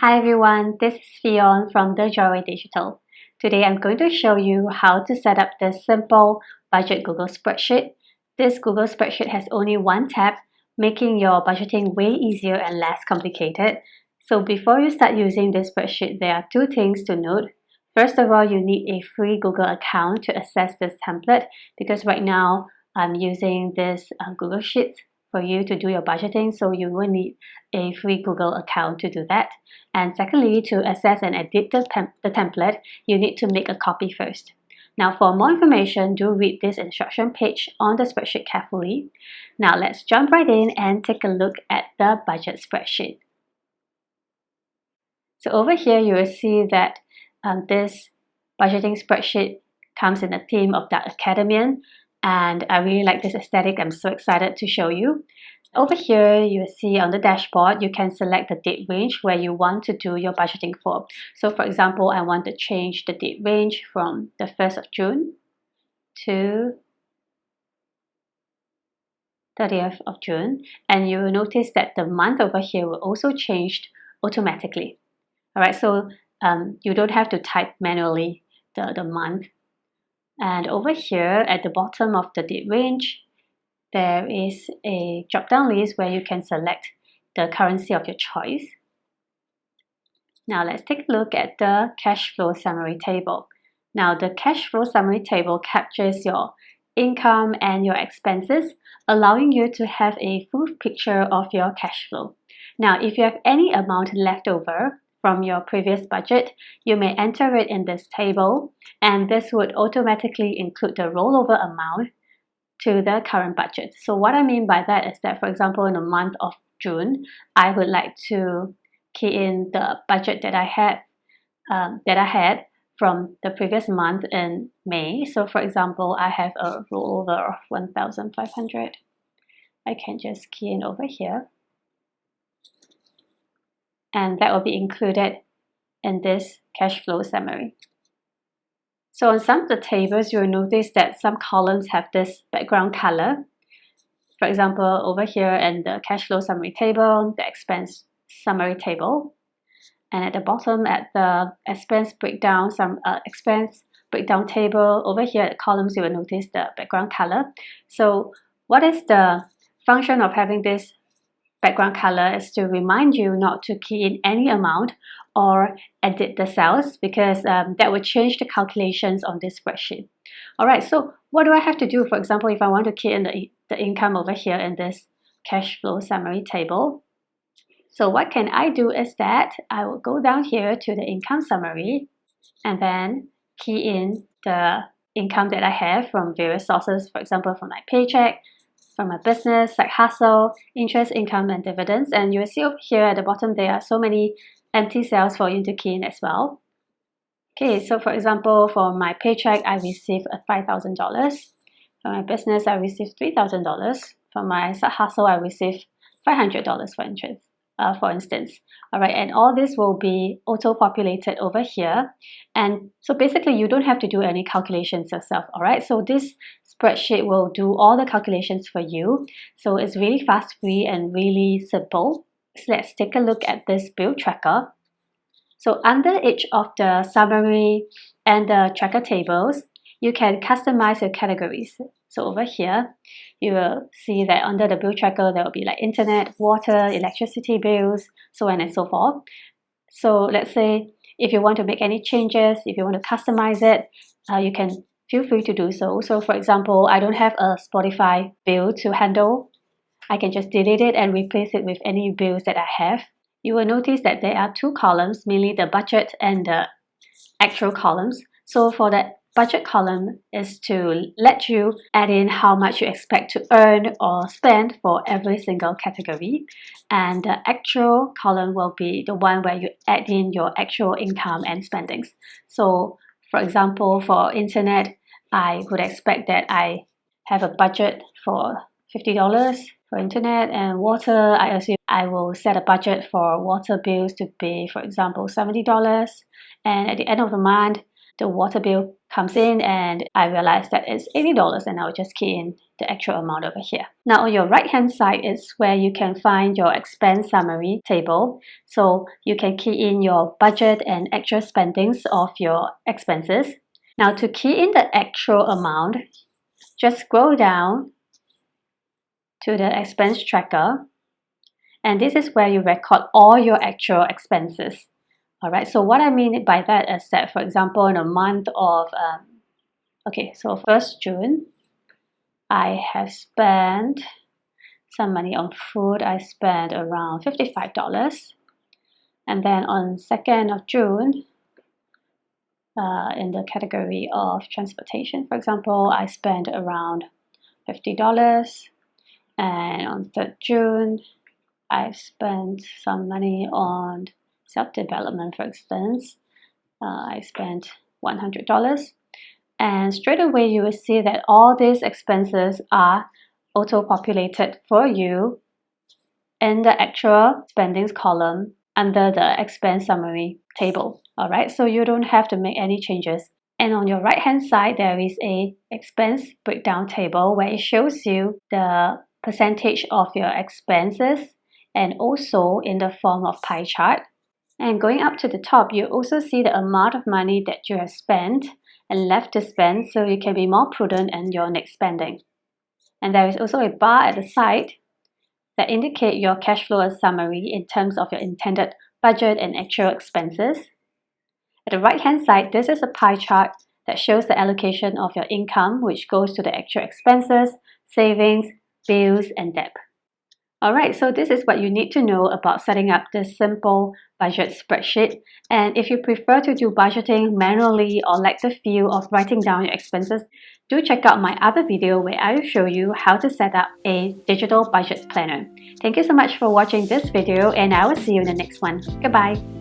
Hi everyone, this is Feon from the Joy Digital. Today I'm going to show you how to set up this simple budget Google spreadsheet. This Google spreadsheet has only one tab, making your budgeting way easier and less complicated. So before you start using this spreadsheet, there are two things to note. First of all, you need a free Google account to access this template because right now I'm using this Google Sheets for you to do your budgeting, so you will need a free Google account to do that. And secondly, to access and edit the template, you need to make a copy first. Now, for more information, do read this instruction page on the spreadsheet carefully. Now, let's jump right in and take a look at the budget spreadsheet. So over here, you will see that this budgeting spreadsheet comes in the theme of Dark Academian, and I really like this aesthetic. I'm so excited to show you. Over here, you will see on the dashboard, you can select the date range where you want to do your budgeting for. So for example, I want to change the date range from the 1st of June to 30th of June. And you will notice that the month over here will also change automatically. All right, so you don't have to type manually the month. And over here at the bottom of the date range, there is a drop-down list where you can select the currency of your choice. Now let's take a look at the cash flow summary table. Now the cash flow summary table captures your income and your expenses, allowing you to have a full picture of your cash flow. Now if you have any amount left over from your previous budget, you may enter it in this table, and this would automatically include the rollover amount to the current budget. So what I mean by that is that, for example, in the month of June, I would like to key in the budget that I had from the previous month in May. So for example, I have a rollover of 1,500. I can just key in over here, and that will be included in this cash flow summary. So on some of the tables, you will notice that some columns have this background color. For example, over here in the cash flow summary table, the expense summary table. And at the bottom, at the expense breakdown table, over here at the columns, you will notice the background color. So what is the function of having this background color is to remind you not to key in any amount or edit the cells, because that will change the calculations on this spreadsheet. All right, so what do I have to do? For example, if I want to key in the income over here in this cash flow summary table. So what can I do is that I will go down here to the income summary and then key in the income that I have from various sources, for example, from my paycheck, from my business, side hustle, interest, income, and dividends. And you will see over here at the bottom, there are so many empty cells for you to key in as well. Okay, so for example, for my paycheck, I received $5,000. For my business, I received $3,000. For my side hustle, I received $500 for instance. All right, and all this will be auto-populated over here. And so basically, you don't have to do any calculations yourself. All right, so this spreadsheet will do all the calculations for you. So it's really fast, free, and really simple. So let's take a look at this bill tracker. So under each of the summary and the tracker tables, you can customize your categories. So over here, you will see that under the bill tracker, there will be like internet, water, electricity bills, so on and so forth. So let's say if you want to make any changes, if you want to customize it, you can feel free to do so. So for example, I don't have a Spotify bill to handle. I can just delete it and replace it with any bills that I have. You will notice that there are two columns, mainly the budget and the actual columns. So for the budget column is to let you add in how much you expect to earn or spend for every single category. And the actual column will be the one where you add in your actual income and spendings. So for example, for internet, I would expect that I have a budget for $50 for internet, and water, I assume I will set a budget for water bills to be, for example, $70. And at the end of the month, the water bill comes in and I realize that it's $80 and I'll just key in the actual amount over here. Now on your right hand side is where you can find your expense summary table. So you can key in your budget and actual spendings of your expenses. Now to key in the actual amount, just scroll down to the expense tracker, and this is where you record all your actual expenses. Alright, so what I mean by that is that, for example, in a month of, so 1st June, I have spent some money on food. I spent around $55. And then on 2nd of June, in the category of transportation, for example, I spent around $50. And on 3rd June, I've spent some money on self-development, for instance. I spent $100. And straight away you will see that all these expenses are auto-populated for you in the actual spendings column under the expense summary table. Alright, so you don't have to make any changes. And on your right hand side, there is a expense breakdown table where it shows you the percentage of your expenses and also in the form of pie chart. And going up to the top, you also see the amount of money that you have spent and left to spend, so you can be more prudent in your next spending. And there is also a bar at the side that indicate your cash flow summary in terms of your intended budget and actual expenses. At the right hand side, this is a pie chart that shows the allocation of your income, which goes to the actual expenses, savings, bills, and debt. Alright, so this is what you need to know about setting up this simple budget spreadsheet. And if you prefer to do budgeting manually or like the feel of writing down your expenses, do check out my other video where I will show you how to set up a digital budget planner. Thank you so much for watching this video, and I will see you in the next one. Goodbye!